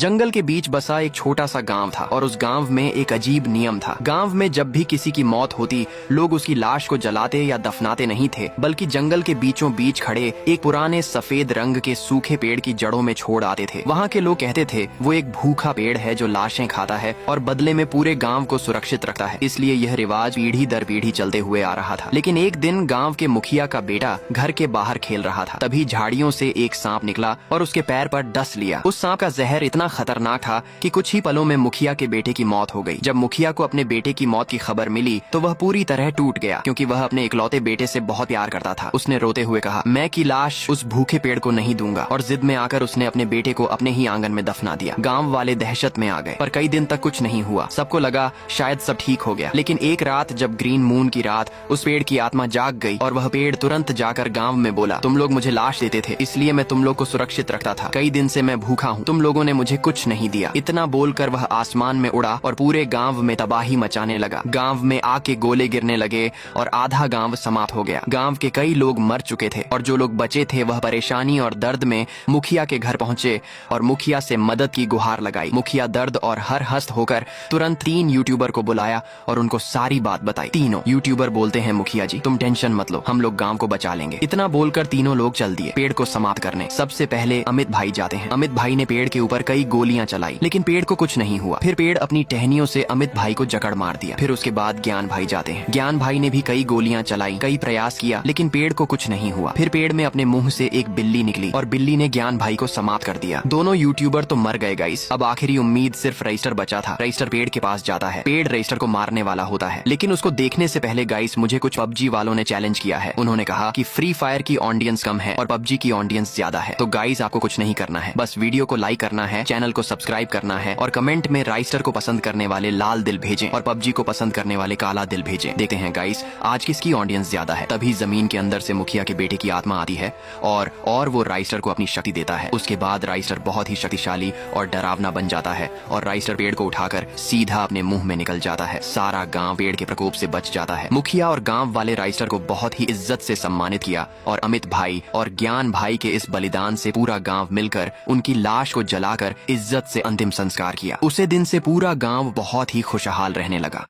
जंगल के बीच बसा एक छोटा सा गांव था और उस गांव में एक अजीब नियम था। गांव में जब भी किसी की मौत होती, लोग उसकी लाश को जलाते या दफनाते नहीं थे, बल्कि जंगल के बीचों बीच खड़े एक पुराने सफेद रंग के सूखे पेड़ की जड़ों में छोड़ आते थे। वहाँ के लोग कहते थे वो एक भूखा पेड़ है जो लाशें खाता है और बदले में पूरे गाँव को सुरक्षित रखता है। इसलिए यह रिवाज पीढ़ी दर पीढ़ी चलते हुए आ रहा था। लेकिन एक दिन गाँव के मुखिया का बेटा घर के बाहर खेल रहा था, तभी झाड़ियों से एक सांप निकला और उसके पैर पर डस लिया। उस सांप का जहर इतना खतरनाक था कि कुछ ही पलों में मुखिया के बेटे की मौत हो गई। जब मुखिया को अपने बेटे की मौत की खबर मिली तो वह पूरी तरह टूट गया, क्योंकि वह अपने इकलौते बेटे से बहुत प्यार करता था। उसने रोते हुए कहा, मैं की लाश उस भूखे पेड़ को नहीं दूंगा, और जिद में आकर उसने अपने बेटे को अपने ही आंगन में दफना दिया। गांव वाले दहशत में आ गए, पर कई दिन तक कुछ नहीं हुआ। सबको लगा शायद सब ठीक हो गया। लेकिन एक रात, जब ग्रीन मून की रात, उस पेड़ की आत्मा जाग गई और वह पेड़ तुरंत जाकर गाँव में बोला, तुम लोग मुझे लाश देते थे, इसलिए मैं तुम लोग को सुरक्षित रखता था। कई दिन से मैं भूखा हूँ, तुम लोगों ने मुझे कुछ नहीं दिया। इतना बोलकर वह आसमान में उड़ा और पूरे गांव में तबाही मचाने लगा। गांव में आग के गोले गिरने लगे और आधा गांव समाप्त हो गया। गांव के कई लोग मर चुके थे और जो लोग बचे थे वह परेशानी और दर्द में मुखिया के घर पहुंचे और मुखिया से मदद की गुहार लगाई। मुखिया दर्द और हर हस्त होकर तुरंत 3 यूट्यूबर को बुलाया और उनको सारी बात बताई। तीनों यूट्यूबर बोलते हैं, मुखिया जी तुम टेंशन मत लो, हम लोग गाँव को बचा लेंगे। इतना बोलकर तीनों लोग चल दिए पेड़ को समाप्त करने। सबसे पहले अमित भाई जाते हैं। अमित भाई ने पेड़ के ऊपर कई गोलियां चलाई, लेकिन पेड़ को कुछ नहीं हुआ। फिर पेड़ अपनी टहनियों से अमित भाई को जकड़ मार दिया। फिर उसके बाद ज्ञान भाई जाते हैं। ज्ञान भाई ने भी कई गोलियां चलाई, कई प्रयास किया, लेकिन पेड़ को कुछ नहीं हुआ। फिर पेड़ में अपने मुंह से एक बिल्ली निकली और बिल्ली ने ज्ञान भाई को समाप्त कर दिया। दोनों यूट्यूबर तो मर गए गाइस। अब आखिरी उम्मीद सिर्फ रजिस्टर बचा था। रजिस्टर पेड़ के पास जाता है। पेड़ रजिस्टर को मारने वाला होता है, लेकिन उसको देखने से पहले गाइस मुझे कुछ पबजी वालों ने चैलेंज किया है। उन्होंने कहा कि फ्री फायर की ऑडियंस कम है और पबजी की ऑडियंस ज्यादा है। तो गाइस आपको कुछ नहीं करना है, बस वीडियो को लाइक करना है, चैनल को सब्सक्राइब करना है और कमेंट में राइस्टर को पसंद करने वाले लाल दिल भेजें और पबजी को पसंद करने वाले काला दिल भेजें। देखते हैं गाइस आज किसकी ऑडियंस ज्यादा है। तभी जमीन के अंदर से मुखिया के बेटे की आत्मा आती है और वो राइस्टर को अपनी शक्ति देता है। उसके बाद राइस्टर बहुत ही शक्तिशाली और डरावना बन जाता है और राइस्टर पेड़ को उठाकर सीधा अपने मुंह में निकल जाता है। सारा गांव पेड़ के प्रकोप से बच जाता है। मुखिया और गांव वाले राइस्टर को बहुत ही इज्जत से सम्मानित किया और अमित भाई और ज्ञान भाई के इस बलिदान से पूरा गांव मिलकर उनकी लाश को जलाकर इज्जत से अंतिम संस्कार किया। उसे दिन से पूरा गांव बहुत ही खुशहाल रहने लगा।